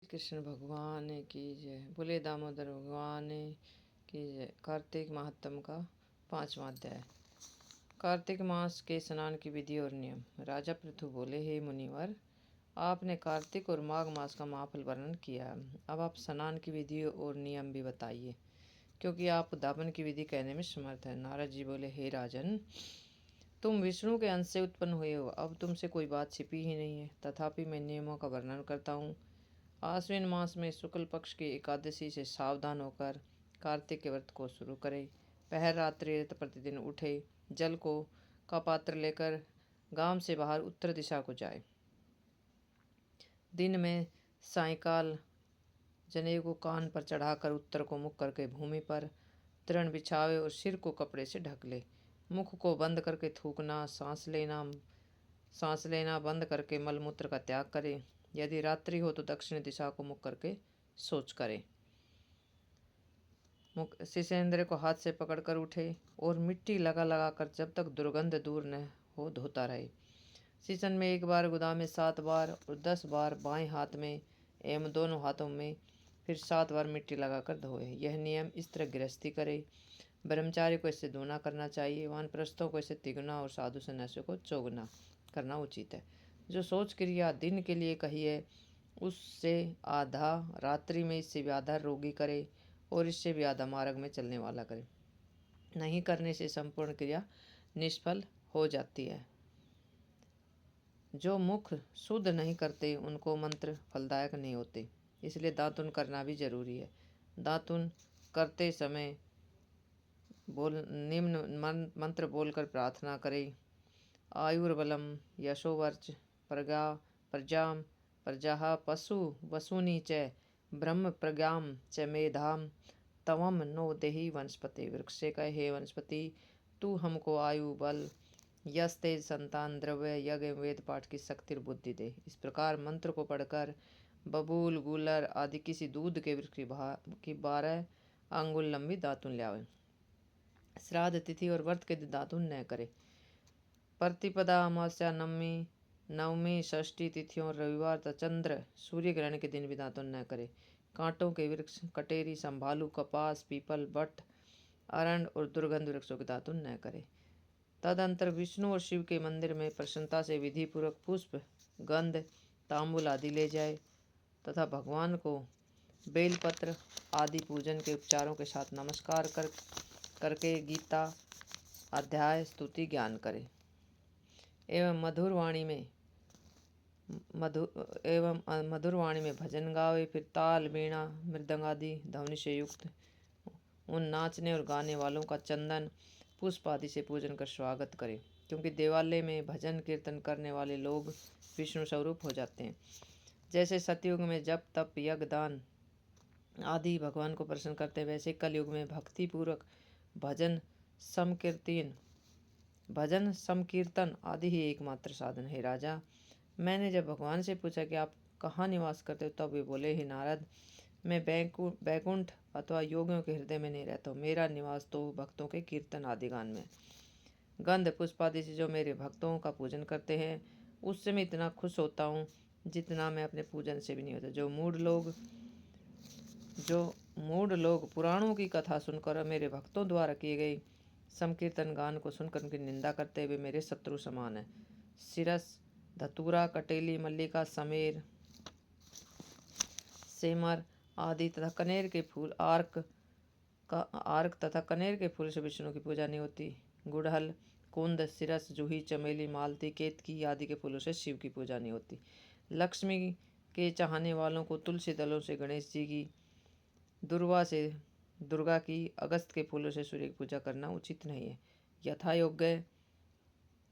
कृष्ण भगवान की जय। बोले दामोदर भगवान की जय। कार्तिक महात्म का 5वां अध्याय। कार्तिक मास के स्नान की विधि और नियम। राजा पृथु बोले, हे मुनिवर, आपने कार्तिक और माघ मास का महाफल वर्णन किया है। अब आप स्नान की विधि और नियम भी बताइए, क्योंकि आप उद्यापन की विधि कहने में समर्थ है। नारद जी बोले, हे राजन, तुम विष्णु के अंश से उत्पन्न हुए हो, अब तुमसे कोई बात छिपी ही नहीं है। तथापि मैं नियमों का वर्णन करता हूँ। आश्विन मास में शुक्ल पक्ष की एकादशी से सावधान होकर कार्तिक के व्रत को शुरू करें। पहर रात्रि प्रतिदिन उठे, जल का पात्र लेकर गांव से बाहर उत्तर दिशा को जाए। दिन में सायंकाल जनेऊ को कान पर चढ़ाकर उत्तर को मुख करके भूमि पर तृण बिछावे और सिर को कपड़े से ढक ले। मुख को बंद करके थूकना, सांस लेना बंद करके मलमूत्र का त्याग करे। यदि रात्रि हो तो दक्षिण दिशा को मुख करके शौच करे। शिशेंद्र को हाथ से पकड़कर उठे और मिट्टी लगा लगा कर जब तक दुर्गंध दूर न हो धोता रहे। सीसन में 1 बार, गुदा में 7 बार और 10 बार बाएं हाथ में एवं दोनों हाथों में फिर 7 बार मिट्टी लगाकर धोए। यह नियम इस तरह गृहस्थी करे। ब्रह्मचारी को इससे दूना करना चाहिए, वानप्रस्थों को इससे तिगुना और साधु सन्यासियों को चौगुना करना उचित है। जो शौच क्रिया दिन के लिए कही है, उससे आधा रात्रि में, इससे भी आधा रोगी करे और इससे भी आधा मार्ग में चलने वाला करे। नहीं करने से संपूर्ण क्रिया निष्फल हो जाती है। जो मुख शुद्ध नहीं करते उनको मंत्र फलदायक नहीं होते, इसलिए दातुन करना भी जरूरी है। दातुन करते समय निम्न मंत्र बोलकर प्रार्थना करें। आयुर्बलम यशोवर्च प्रजाम प्रजा पशु वसुनी च ब्रह्म प्रज्ञाम च मेधाम तवम नो देहि वनस्पति। वृक्ष से कहे, हे वनस्पति, तू हमको आयु, बल, यश, तेज, संतान, द्रव्य, यज्ञ, वेद पाठ की शक्ति और बुद्धि दे। इस प्रकार मंत्र को पढ़कर बबूल, गूलर आदि किसी दूध के वृक्ष की 12 अंगुल लंबी दातुन लावे। श्राद्ध तिथि और व्रत के दिन दातुन न करे। प्रतिपदा, अमावस्या, नवमी, षष्ठी तिथियों और रविवार तथा चंद्र सूर्य ग्रहण के दिन भी दातुन न करे। कांटों के वृक्ष, कटेरी, संभालू, कपास, पीपल, बट, अरंड और दुर्गंध वृक्षों के दातुन न करे। तदंतर विष्णु और शिव के मंदिर में प्रसन्नता से विधि पूर्वक पुष्प, गंध, तांबुल आदि ले जाए तथा भगवान को बेलपत्र आदि पूजन के उपचारों के साथ नमस्कार करके गीता अध्याय स्तुति ज्ञान करे। एवं मधुर वाणी में भजन गावे। फिर ताल, वीणा, मृदंग आदि ध्वनि से युक्त उन नाचने और गाने वालों का चंदन, पुष्प आदि से पूजन कर स्वागत करे, क्योंकि देवालय में भजन कीर्तन करने वाले लोग विष्णु स्वरूप हो जाते हैं। जैसे सतयुग में जप, तप, यज्ञ, दान आदि भगवान को प्रसन्न करते हैं, वैसे कलयुग में भक्ति पूर्वक भजन समकीर्तन आदि ही एकमात्र साधन है। राजा, मैंने जब भगवान से पूछा कि आप कहाँ निवास करते हो, तब वे बोले, हे नारद, मैं बैकुंठ अथवा योगियों के हृदय में नहीं रहता हूँ। मेरा निवास तो भक्तों के कीर्तन आदि गान में। गंध पुष्प आदि से जो मेरे भक्तों का पूजन करते हैं, उससे मैं इतना खुश होता हूँ जितना मैं अपने पूजन से भी नहीं होता। जो मूढ़ लोग पुराणों की कथा सुनकर मेरे भक्तों द्वारा किए गए संकीर्तन गान को सुनकर उनकी निंदा करते हुए मेरे शत्रु समान है। सिरस, धतूरा, कटेली, मल्लिका, समेर, सेमर आदि तथा कनेर के फूल, आर्क तथा कनेर के फूल से विष्णु की पूजा नहीं होती। गुड़हल, कुंद, सिरस, जूही, चमेली, मालती, केतकी आदि के फूलों से शिव की पूजा नहीं होती। लक्ष्मी के चाहने वालों को तुलसी दलों से गणेश जी की, दुर्वा से दुर्गा की, अगस्त के फूलों से सूर्य की पूजा करना उचित नहीं है।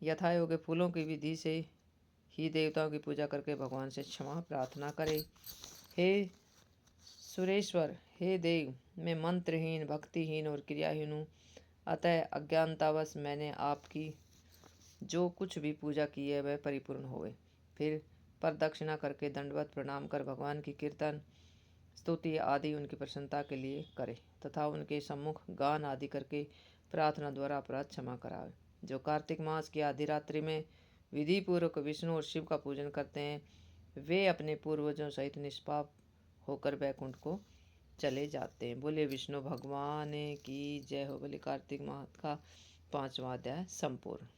यथा योग्य फूलों की विधि से ही देवताओं की पूजा करके भगवान से क्षमा प्रार्थना करें। हे सुरेश्वर, हे देव, मैं मंत्रहीन, भक्तिहीन और क्रियाहीन हूँ, अतः अज्ञानतावश मैंने आपकी जो कुछ भी पूजा की है वह परिपूर्ण होवे। फिर प्रदक्षिणा करके दंडवत प्रणाम कर भगवान की कीर्तन, स्तुति आदि उनकी प्रसन्नता के लिए करे तथा उनके सम्मुख गान आदि करके प्रार्थना द्वारा अपराध क्षमा करावे। जो कार्तिक मास की आधी रात्रि में विधि पूर्वक विष्णु और शिव का पूजन करते हैं, वे अपने पूर्वजों सहित निष्पाप होकर वैकुंठ को चले जाते हैं। बोले विष्णु भगवान की जय हो। बोले कार्तिक माह का 5वां अध्याय संपूर्ण।